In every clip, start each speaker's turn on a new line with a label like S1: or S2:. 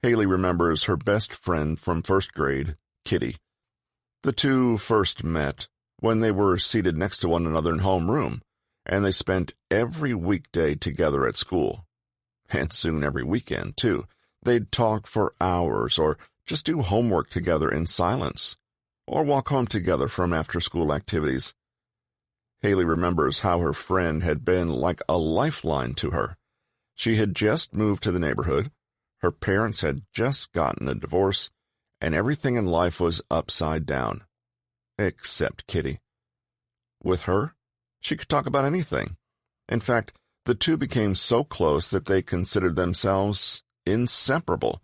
S1: Haley remembers her best friend from first grade, Kitty. The two first met when they were seated next to one another in homeroom, and they spent every weekday together at school. And soon every weekend, too. They'd talk for hours or just do homework together in silence, or walk home together from after-school activities. Haley remembers how her friend had been like a lifeline to her. She had just moved to the neighborhood, her parents had just gotten a divorce, and everything in life was upside down. Except Kitty. With her, she could talk about anything. In fact, the two became so close that they considered themselves inseparable,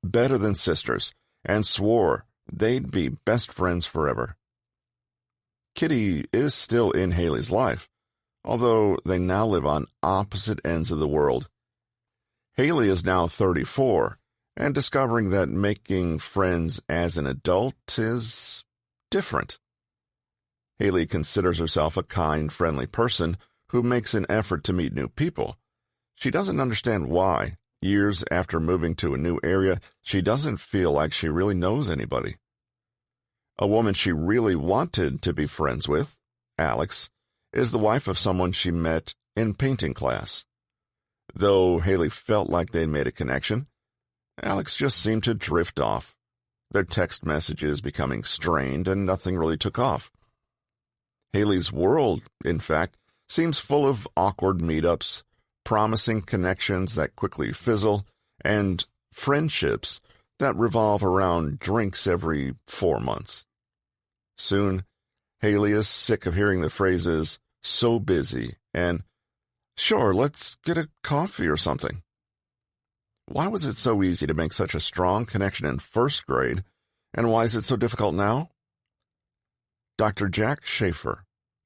S1: better than sisters, and swore they'd be best friends forever. Kitty is still in Haley's life, although they now live on opposite ends of the world. Haley is now 34, and discovering that making friends as an adult is different. Haley considers herself a kind, friendly person who makes an effort to meet new people. She doesn't understand why, years after moving to a new area, she doesn't feel like she really knows anybody. A woman she really wanted to be friends with, Alex, is the wife of someone she met in painting class. Though Haley felt like they'd made a connection, Alex just seemed to drift off, their text messages becoming strained, and nothing really took off. Haley's world, in fact, seems full of awkward meetups, promising connections that quickly fizzle, and friendships that revolve around drinks every 4 months. Soon, Haley is sick of hearing the phrases, "so busy," and "sure, let's get a coffee or something." Why was it so easy to make such a strong connection in first grade, and why is it so difficult now? Dr. Jack Schafer,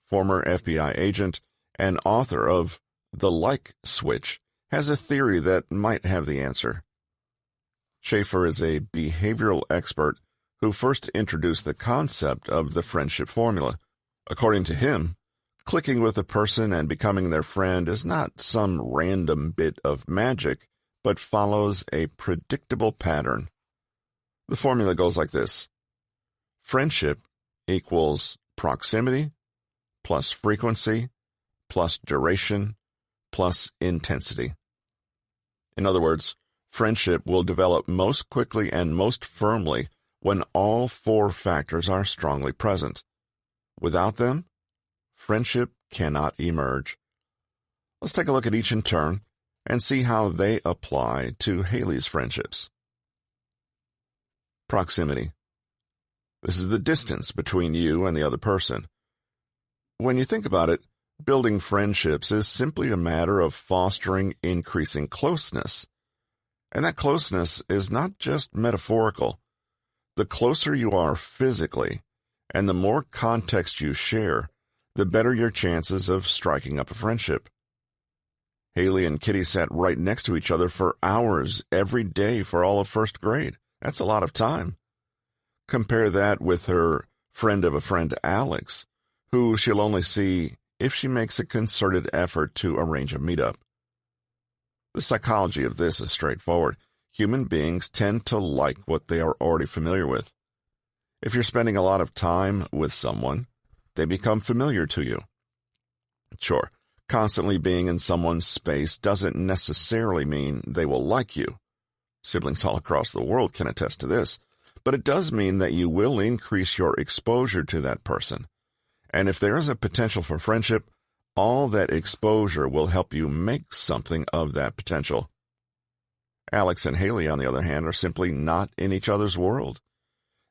S1: former FBI agent and author of The Like Switch, has a theory that might have the answer. Schafer is a behavioral expert who first introduced the concept of the friendship formula. According to him, clicking with a person and becoming their friend is not some random bit of magic, but follows a predictable pattern. The formula goes like this: friendship equals proximity plus frequency plus duration plus intensity. In other words, friendship will develop most quickly and most firmly when all 4 factors are strongly present. Without them, friendship cannot emerge. Let's take a look at each in turn and see how they apply to Haley's friendships. Proximity. This is the distance between you and the other person. When you think about it, building friendships is simply a matter of fostering increasing closeness. And that closeness is not just metaphorical. The closer you are physically, and the more context you share, the better your chances of striking up a friendship. Haley and Kitty sat right next to each other for hours every day for all of first grade. That's a lot of time. Compare that with her friend of a friend, Alex, who she'll only see if she makes a concerted effort to arrange a meetup. The psychology of this is straightforward. Human beings tend to like what they are already familiar with. If you're spending a lot of time with someone, they become familiar to you. Sure, constantly being in someone's space doesn't necessarily mean they will like you. Siblings all across the world can attest to this, but it does mean that you will increase your exposure to that person. And if there is a potential for friendship, all that exposure will help you make something of that potential. Alex and Haley, on the other hand, are simply not in each other's world.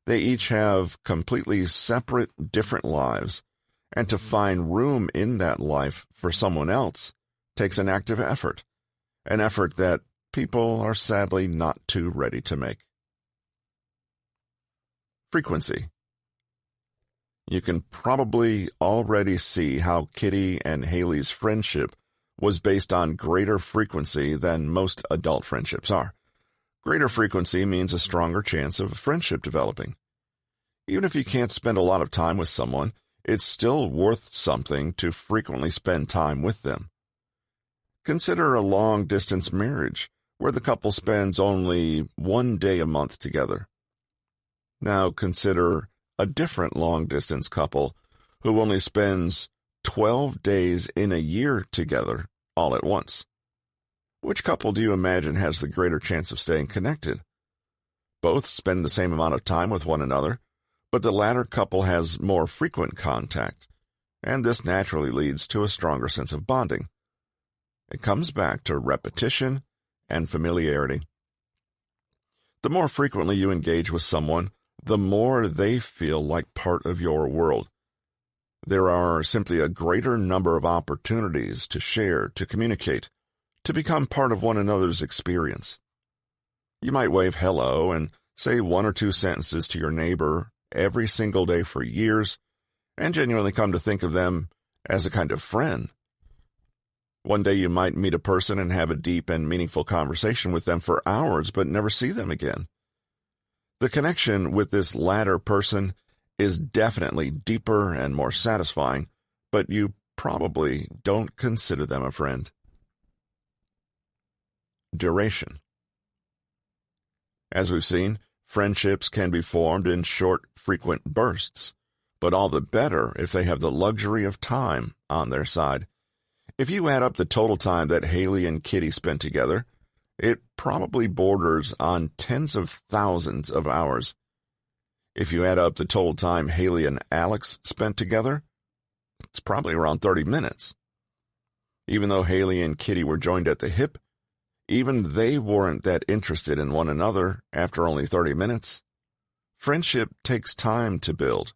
S1: They each have completely separate, different lives, and to find room in that life for someone else takes an active effort, an effort that people are sadly not too ready to make. Frequency. You can probably already see how Kitty and Haley's friendship was based on greater frequency than most adult friendships are. Greater frequency means a stronger chance of a friendship developing. Even if you can't spend a lot of time with someone, it's still worth something to frequently spend time with them. Consider a long-distance marriage, where the couple spends only 1 day a month together. Now consider a different long-distance couple who only spends 12 days in a year together all at once. Which couple do you imagine has the greater chance of staying connected? Both spend the same amount of time with one another, but the latter couple has more frequent contact, and this naturally leads to a stronger sense of bonding. It comes back to repetition and familiarity. The more frequently you engage with someone, the more they feel like part of your world. There are simply a greater number of opportunities to share, to communicate, to become part of one another's experience. You might wave hello and say 1 or 2 sentences to your neighbor every single day for years, and genuinely come to think of them as a kind of friend. One day you might meet a person and have a deep and meaningful conversation with them for hours, but never see them again. The connection with this latter person is definitely deeper and more satisfying, but you probably don't consider them a friend. Duration. As we've seen, friendships can be formed in short, frequent bursts, but all the better if they have the luxury of time on their side. If you add up the total time that Haley and Kitty spent together, it probably borders on tens of thousands of hours. If you add up the total time Haley and Alex spent together, it's probably around 30 minutes. Even though Haley and Kitty were joined at the hip, even they weren't that interested in one another after only 30 minutes. Friendship takes time to build.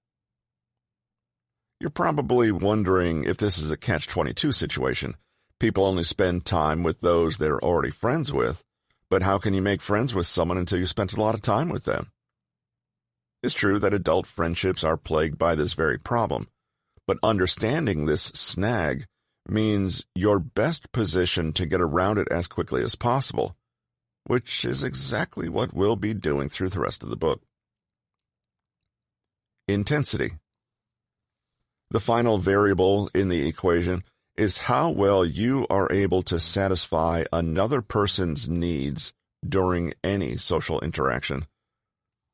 S1: You're probably wondering if this is a catch-22 situation. People only spend time with those they're already friends with, but how can you make friends with someone until you spent a lot of time with them? It's true that adult friendships are plagued by this very problem, but understanding this snag means you're best positioned to get around it as quickly as possible, which is exactly what we'll be doing through the rest of the book. Intensity. The final variable in the equation is how well you are able to satisfy another person's needs during any social interaction.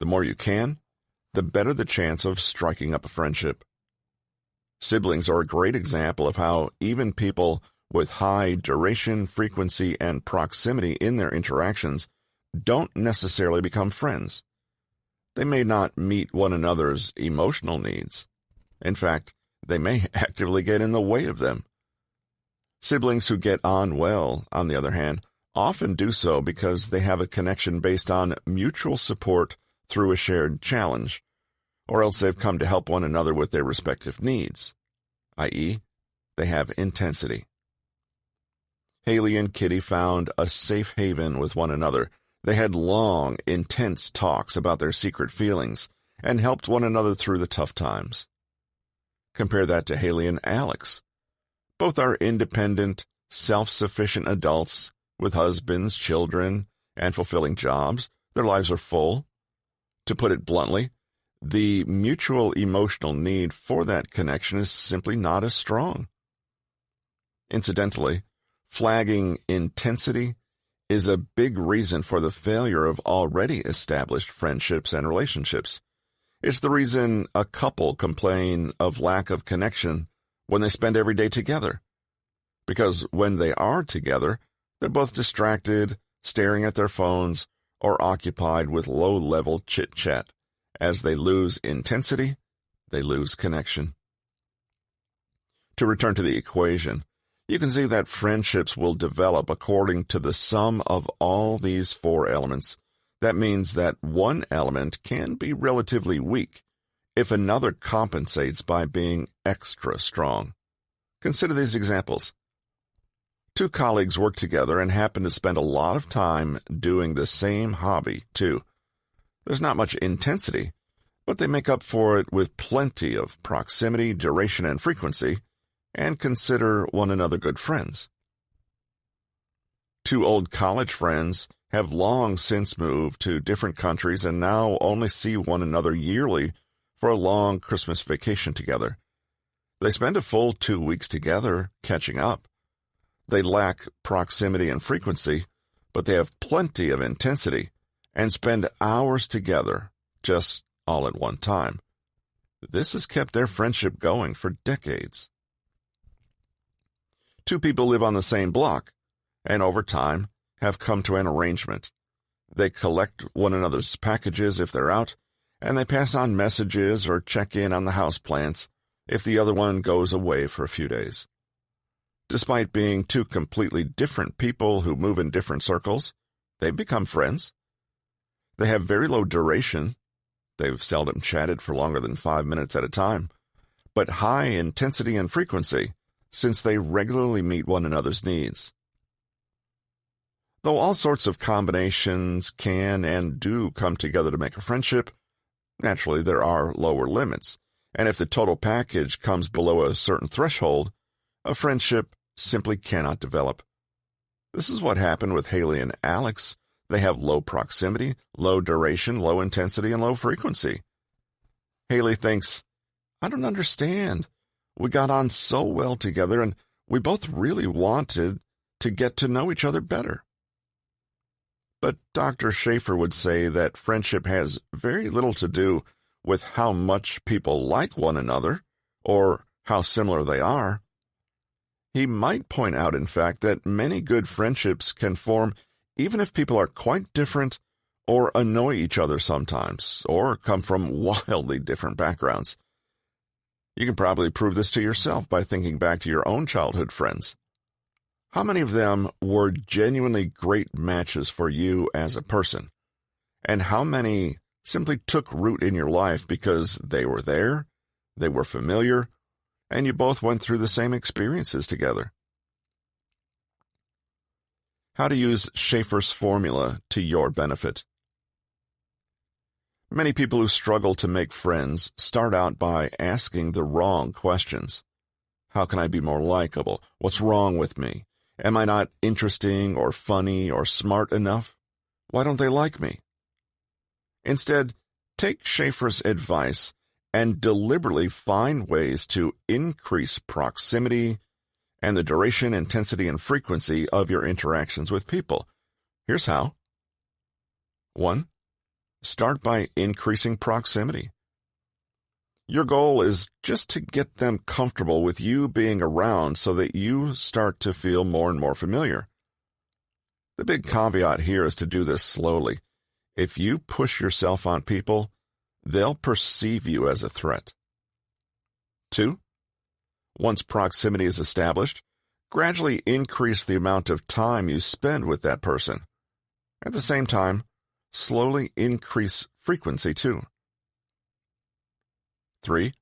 S1: The more you can, the better the chance of striking up a friendship. Siblings are a great example of how even people with high duration, frequency, and proximity in their interactions don't necessarily become friends. They may not meet one another's emotional needs. In fact, they may actively get in the way of them. Siblings who get on well, on the other hand, often do so because they have a connection based on mutual support through a shared challenge, or else they've come to help one another with their respective needs, i.e., they have intensity. Haley and Kitty found a safe haven with one another. They had long, intense talks about their secret feelings and helped one another through the tough times. Compare that to Haley and Alex. Both are independent, self-sufficient adults with husbands, children, and fulfilling jobs. Their lives are full. To put it bluntly, the mutual emotional need for that connection is simply not as strong. Incidentally, flagging intensity is a big reason for the failure of already established friendships and relationships. It's the reason a couple complain of lack of connection when they spend every day together. Because when they are together, they're both distracted, staring at their phones, or occupied with low-level chit-chat. As they lose intensity, they lose connection. To return to the equation, you can see that friendships will develop according to the sum of all these 4 elements. That means that one element can be relatively weak if another compensates by being extra strong. Consider these examples. 2 colleagues work together and happen to spend a lot of time doing the same hobby, too. There's not much intensity, but they make up for it with plenty of proximity, duration, and frequency, and consider one another good friends. 2 old college friends have long since moved to different countries and now only see one another yearly for a long Christmas vacation together. They spend a full 2 weeks together catching up. They lack proximity and frequency, but they have plenty of intensity and spend hours together, just all at one time. This has kept their friendship going for decades. Two people live on the same block, and over time have come to an arrangement. They collect one another's packages if they're out, and they pass on messages or check in on the houseplants if the other one goes away for a few days. Despite being two completely different people who move in different circles, they've become friends. They have very low duration. They've seldom chatted for longer than 5 minutes at a time, but high intensity and frequency, since they regularly meet one another's needs. Though all sorts of combinations can and do come together to make a friendship, naturally there are lower limits, and if the total package comes below a certain threshold, a friendship simply cannot develop. This is what happened with Haley and Alex. They have low proximity, low duration, low intensity, and low frequency. Haley thinks, "I don't understand. We got on so well together, and we both really wanted to get to know each other better." But Dr. Schafer would say that friendship has very little to do with how much people like one another or how similar they are. He might point out, in fact, that many good friendships can form even if people are quite different or annoy each other sometimes or come from wildly different backgrounds. You can probably prove this to yourself by thinking back to your own childhood friends. How many of them were genuinely great matches for you as a person? And how many simply took root in your life because they were there, they were familiar, and you both went through the same experiences together? How to use Schafer's formula to your benefit. Many people who struggle to make friends start out by asking the wrong questions. How can I be more likable? What's wrong with me? Am I not interesting or funny or smart enough? Why don't they like me? Instead, take Schafer's advice and deliberately find ways to increase proximity and the duration, intensity, and frequency of your interactions with people. Here's how. 1. Start by increasing proximity. Your goal is just to get them comfortable with you being around so that you start to feel more and more familiar. The big caveat here is to do this slowly. If you push yourself on people, they'll perceive you as a threat. 2. Once proximity is established, gradually increase the amount of time you spend with that person. At the same time, slowly increase frequency too. 3.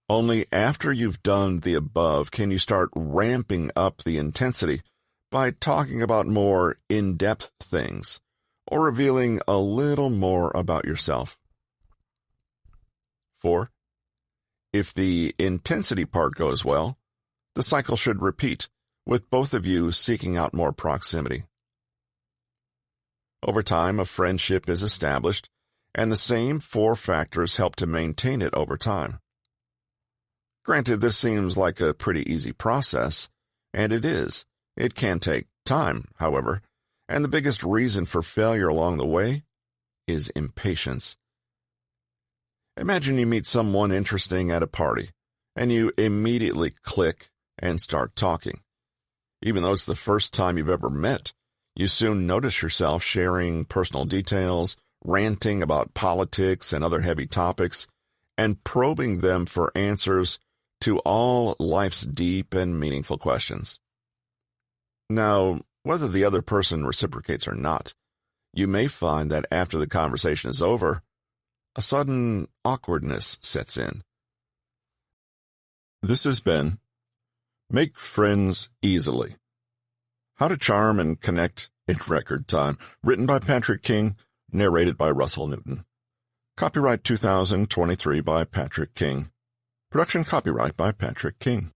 S1: Only after you've done the above can you start ramping up the intensity by talking about more in-depth things or revealing a little more about yourself. 4. If the intensity part goes well, the cycle should repeat, with both of you seeking out more proximity. Over time, a friendship is established, and the same 4 factors help to maintain it over time. Granted, this seems like a pretty easy process, and it is. It can take time, however, and the biggest reason for failure along the way is impatience. Imagine you meet someone interesting at a party, and you immediately click and start talking. Even though it's the first time you've ever met, you soon notice yourself sharing personal details, ranting about politics and other heavy topics, and probing them for answers to all life's deep and meaningful questions. Now, whether the other person reciprocates or not, you may find that after the conversation is over, a sudden awkwardness sets in. This has been Make Friends Easily. How to Charm and Connect in Record Time, written by Patrick King, narrated by Russell Newton. Copyright 2023 by Patrick King. Production copyright by Patrick King.